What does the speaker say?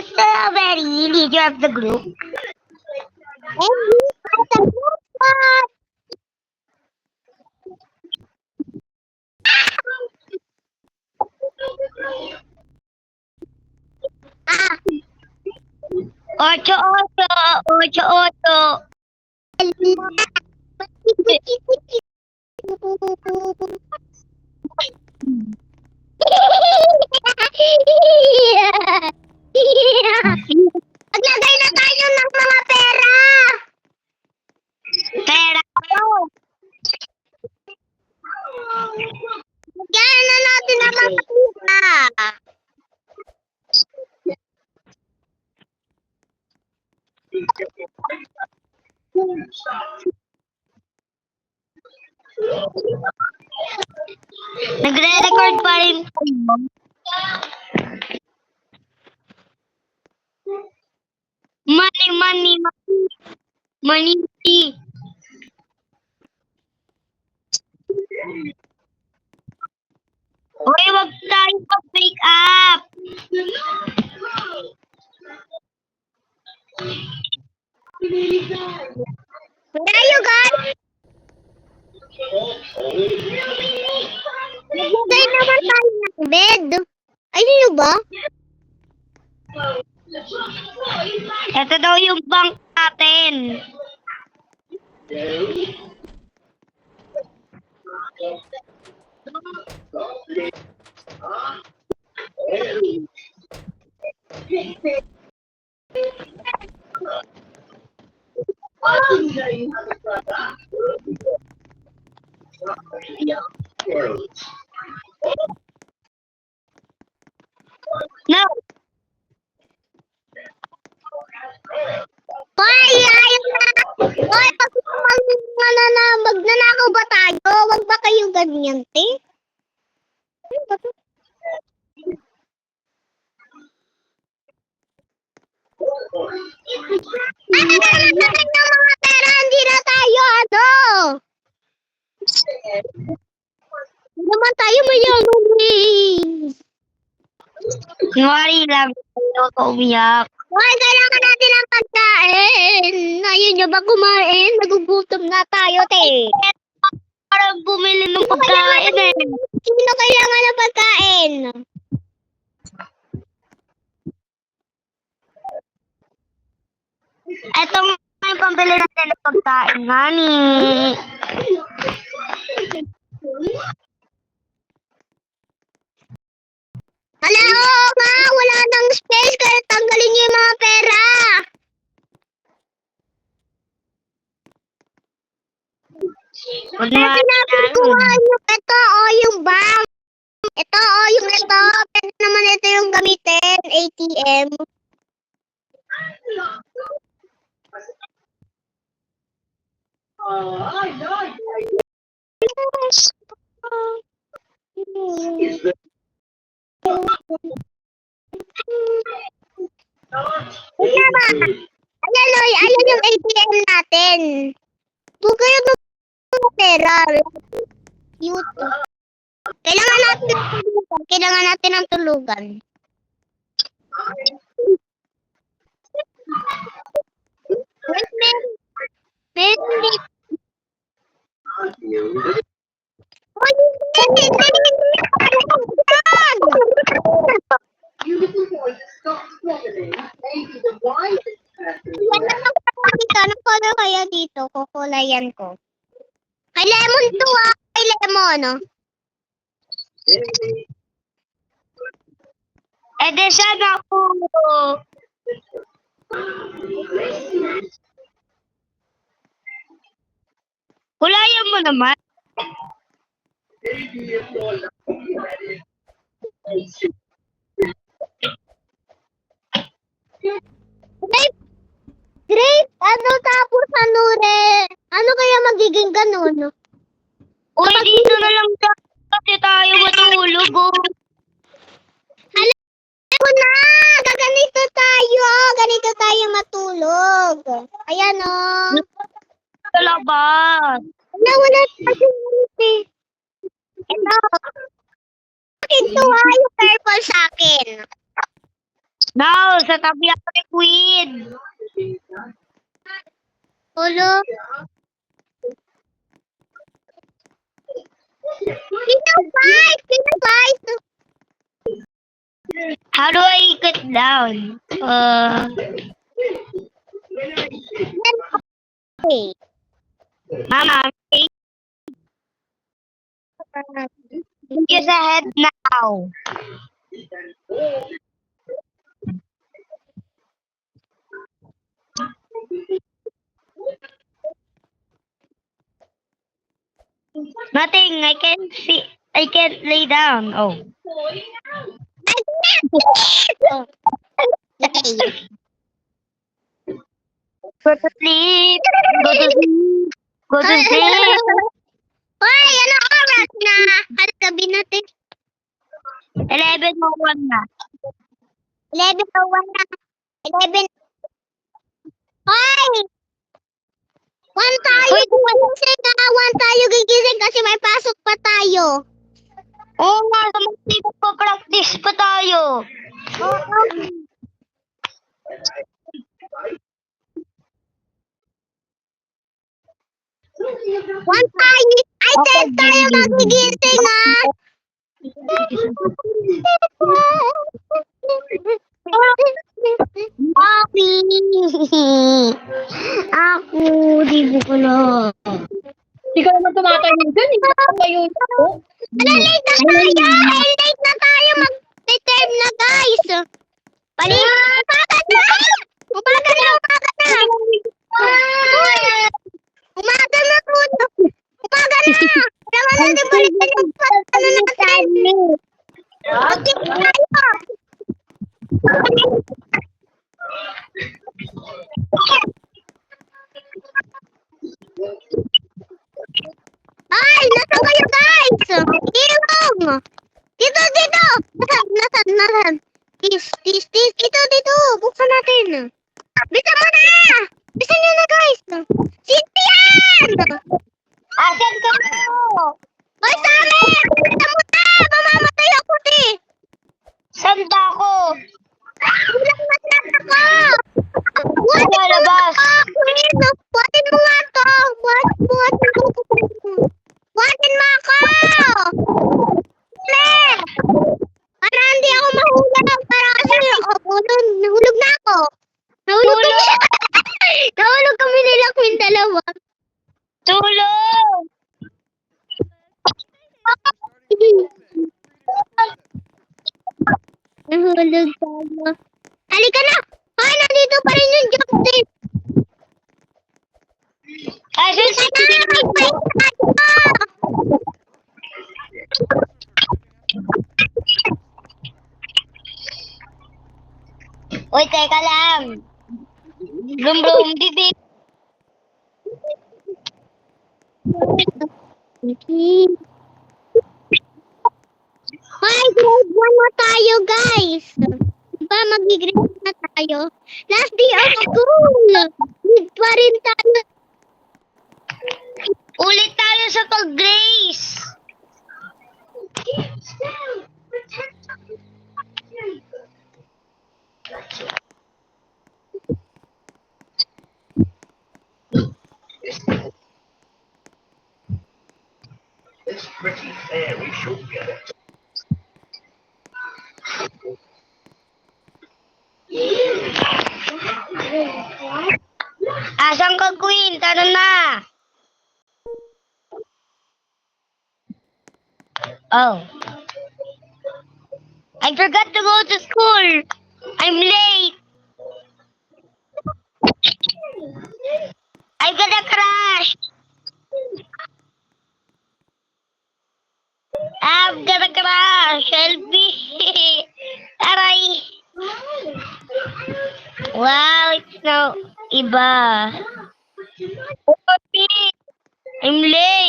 Strawberry, leader of the group. Ocho, ocho, ocho, ocho. Maglagay na tayo ng mga pera. Pera ko. Lagyan na natin ang mga pera. Nagre-record pa rin kayo. Money. Uy, wag tayo mag-make up. Tayo, guys. Naglagay naman tayo ng bed. Ayun nyo ba? Ito daw yung bank natin. No. Hoy, ayaw na. Hoy, magnanakaw ba tayo? Wag ba kayo ganyan, te? Ano ba to? Ano ng mga pera? Hindi na tayo, ano? Hindi naman tayo mayaman, eh. Ngari lang. Ayoko umiyak. Hoy, kailangan natin ng pagkain. Ayaw nyo ba kumain? Nagugutom na tayo, te. Parang bumili ng pagkain, eh. Sino kailangan ng pagkain? Ito nga yung pambili natin ng pagkain, honey. Hala, oo nga, wala nang space kaya tanggalin niyo yung mga pera. Ito, yung bank. Ito, yung ito. Pwede naman ito yung gamitin, ATM. Ayan yung ATM natin. Huwag kayo ng pera. YouTube. Kailangan natin ng tulugan. Anong color kaya dito? Kukulayan ko. Kay Lemon to, ah. Kay Lemon, no? De sana ako. Kulayan mo naman. Great! Ano tapos ano re? Ano kaya magiging ganun? Uy, dito na lang kasi tayo matulog. Alam ko na! Ganito tayo matulog. Ayan o. Sa labas. Wala tayo. Ito. Akin to yung purple sa akin. No, sa tabi ako ni Queen. Ulo. Sino guys? Sino guys? How do I get down? Okay. Mama, use a head now. Nothing. I can't see. I can't lay down. Oh. Go to sleep. Go to sleep. Go to sleep. Hoy, ano oras na? Ano gabi natin? 11:01 na. 11:01 na. 11. Hoy! 1 tayo gigising na. 1 tayo gigising kasi may pasok pa tayo. Oo nga, magpapag-practice pa tayo. Oo. 1 tayo. Ay, 10 tayo magigising ah. Mami. Ako, di mo ko lang. Hindi ka naman tumatawag dyan. Hindi ka kayo. Late na tayo! Late na tayo! Mag-time na, guys! Umaga na! Umaga na! Umaga na! Umaga na po! Umaga na! Kailangan natin balikan yung ano natin! Okay tayo! Ay! Nasa kayo, guys! Ilong! Dito! Nasaan? Tis! Dito! Buksan natin! Bisa mo na! Bisa nyo na, guys! Sintian! Asan ka mo? Hoy, sa amin! Bisa mo na! Mamamatay ako, ti! Sanda ako! Ilang matras ako! Buhatin mo nga to! Buhatin mo ako! Para hindi ako mahulog. Para kasi, nahulog na ako. Nahulog kami nila Queen dalawa. Tulong! Nahulog tayo. Halika na! Hoy, nandito pa rin yung Justin. Halika na! Uy, teka lang. Brum, bibip. Hoy, grade 1 na tayo, guys. Diba, mag-grade na tayo. Last day of school. Grade pa rin tayo. Ulit tayo sa pag-grace. This pretty fairy should get it. Asan ka, Queen? Tara na. Oh. I forgot to go to school. I'm late. I'm gonna crash. I'm gonna crash. Help me. Aray. Wow, it's now iba. I'm late.